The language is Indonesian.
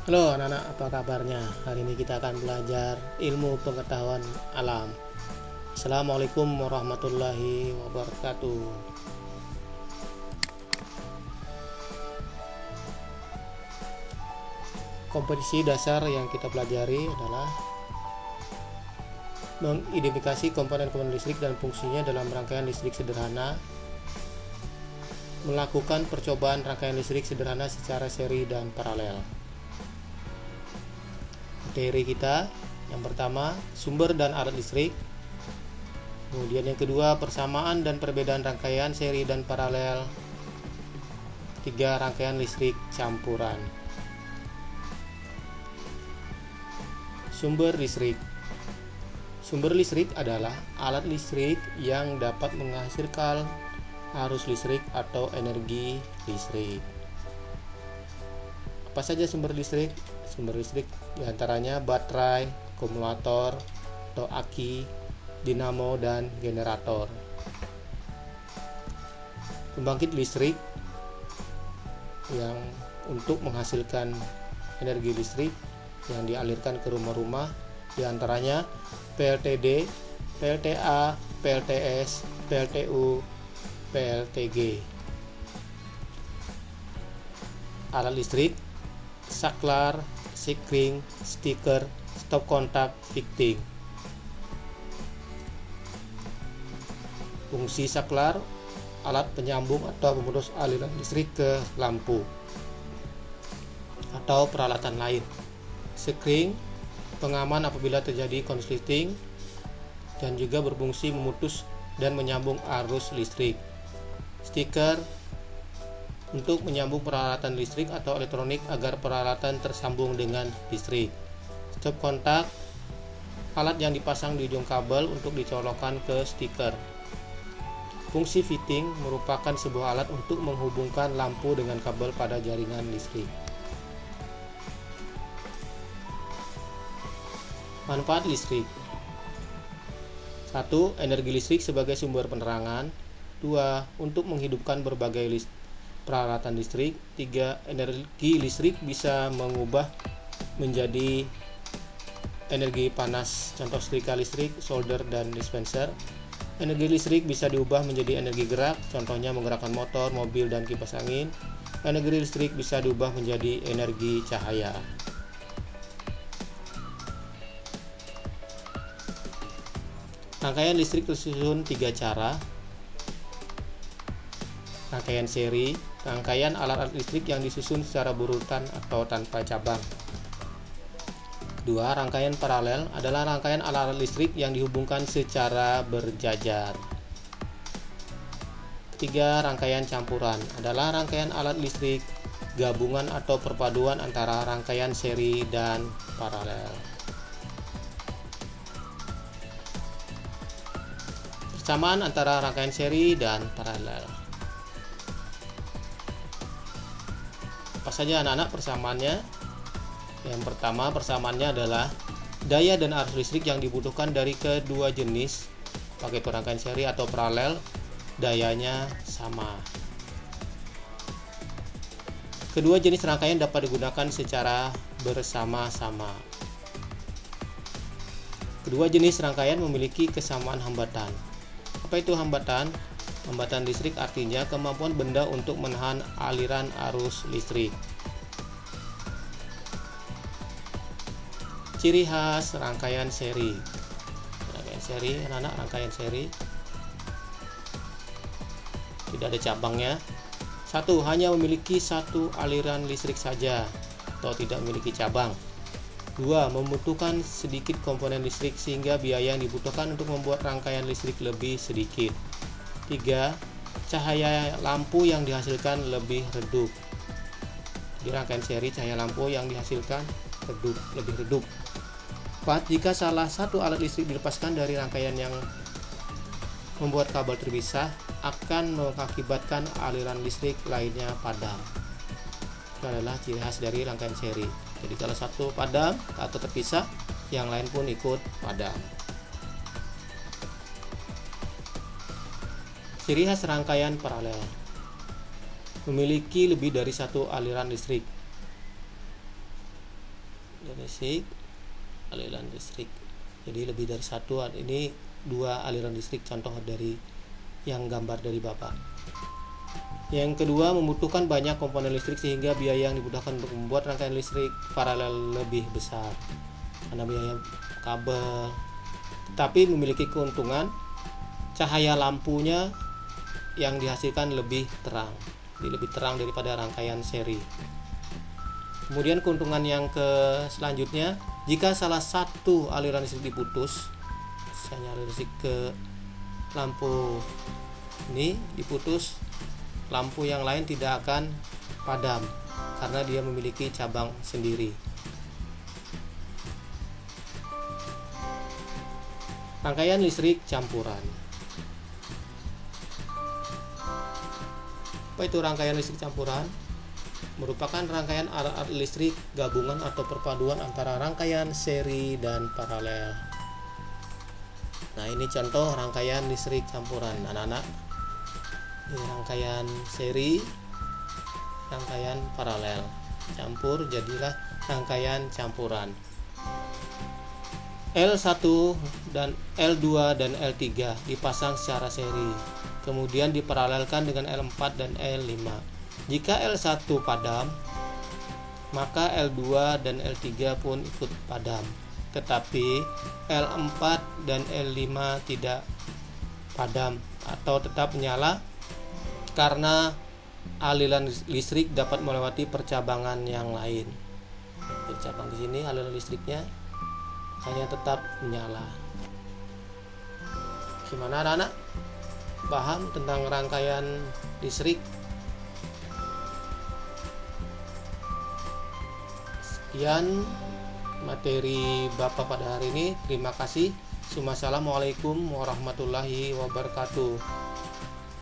Halo anak-anak, apa kabarnya? Hari ini kita akan belajar ilmu pengetahuan alam. Assalamualaikum warahmatullahi wabarakatuh. Komposisi dasar yang kita pelajari adalah mengidentifikasi komponen-komponen listrik dan fungsinya dalam rangkaian listrik sederhana, melakukan percobaan rangkaian listrik sederhana secara seri dan paralel. Materi kita yang pertama, sumber dan alat listrik. Kemudian yang kedua, persamaan dan perbedaan rangkaian seri dan paralel. 3. Rangkaian listrik campuran. Sumber listrik. Sumber listrik adalah alat listrik yang dapat menghasilkan arus listrik atau energi listrik. Apa saja sumber listrik? Sumber listrik diantaranya baterai, akumulator atau aki, dinamo, dan generator. Pembangkit listrik yang untuk menghasilkan energi listrik yang dialirkan ke rumah-rumah diantaranya PLTD, PLTA, PLTS, PLTU, PLTG. Alat listrik: saklar, sikring, stiker, stop kontak, fitting. Fungsi saklar: alat penyambung atau pemutus aliran listrik ke lampu atau peralatan lain. Sikring: pengaman apabila terjadi konsleting dan juga berfungsi memutus dan menyambung arus listrik. Stiker: untuk menyambung peralatan listrik atau elektronik agar peralatan tersambung dengan listrik. Stop kontak: alat yang dipasang di ujung kabel untuk dicolokkan ke stiker. Fungsi fitting merupakan sebuah alat untuk menghubungkan lampu dengan kabel pada jaringan listrik. Manfaat listrik: 1. Energi listrik sebagai sumber penerangan. 2. Untuk menghidupkan berbagai peralatan listrik. 3. Energi listrik bisa mengubah menjadi energi panas, contoh setrika listrik, solder, dan dispenser. Energi listrik bisa diubah menjadi energi gerak, contohnya menggerakkan motor, mobil, dan kipas angin. Energi listrik bisa diubah menjadi energi cahaya. Rangkaian listrik tersusun 3 cara. Rangkaian seri: rangkaian alat-alat listrik yang disusun secara berurutan atau tanpa cabang. 2. Rangkaian paralel adalah rangkaian alat-alat listrik yang dihubungkan secara berjajar. 3. Rangkaian campuran adalah rangkaian alat listrik gabungan atau perpaduan antara rangkaian seri dan paralel. Persamaan antara rangkaian seri dan paralel. Apa saja anak-anak persamaannya? Yang pertama, persamaannya adalah daya dan arus listrik yang dibutuhkan dari kedua jenis, baik itu rangkaian seri atau paralel, dayanya sama. Kedua jenis rangkaian dapat digunakan secara bersama-sama. Kedua jenis rangkaian memiliki kesamaan hambatan. Apa itu hambatan? Hambatan listrik artinya kemampuan benda untuk menahan aliran arus listrik. Ciri khas rangkaian seri. Rangkaian seri, anak-anak, rangkaian seri tidak ada cabangnya. 1. Hanya memiliki satu aliran listrik saja atau tidak memiliki cabang. 2. Membutuhkan sedikit komponen listrik sehingga biaya yang dibutuhkan untuk membuat rangkaian listrik lebih sedikit. 3. Cahaya lampu yang dihasilkan lebih redup. Di rangkaian seri cahaya lampu yang dihasilkan lebih redup. 4. Jika salah satu alat listrik dilepaskan dari rangkaian yang membuat kabel terpisah, akan mengakibatkan aliran listrik lainnya padam. Itu adalah ciri khas dari rangkaian seri. Jadi salah satu padam atau terpisah, yang lain pun ikut padam. Ciri khas rangkaian paralel: memiliki lebih dari satu aliran listrik. aliran listrik. Jadi lebih dari satu, ini 2 aliran listrik contoh dari yang gambar dari Bapak. Yang kedua, membutuhkan banyak komponen listrik sehingga biaya yang dibutuhkan untuk membuat rangkaian listrik paralel lebih besar karena biaya kabel. Tetapi memiliki keuntungan, cahaya lampunya yang dihasilkan lebih terang, lebih terang daripada rangkaian seri. Kemudian keuntungan yang selanjutnya, jika salah satu aliran listrik diputus, misalnya aliran listrik ke lampu ini diputus, lampu yang lain tidak akan padam karena dia memiliki cabang sendiri. Rangkaian listrik campuran. Apa itu rangkaian listrik campuran? Merupakan rangkaian alat listrik gabungan atau perpaduan antara rangkaian seri dan paralel. Nah, ini contoh rangkaian listrik campuran, anak-anak. Ini rangkaian seri, rangkaian paralel, campur jadilah rangkaian campuran. L1 dan L2 dan L3 dipasang secara seri, kemudian diparalelkan dengan L4 dan L5. Jika L1 padam, maka L2 dan L3 pun ikut padam. Tetapi L4 dan L5 tidak padam atau tetap menyala karena aliran listrik dapat melewati percabangan yang lain. Bercabang di sini aliran listriknya, hanya tetap menyala. Gimana anak-anak? Paham tentang rangkaian listrik? Sekian materi Bapak pada hari ini. Terima kasih. Assalamualaikum warahmatullahi wabarakatuh.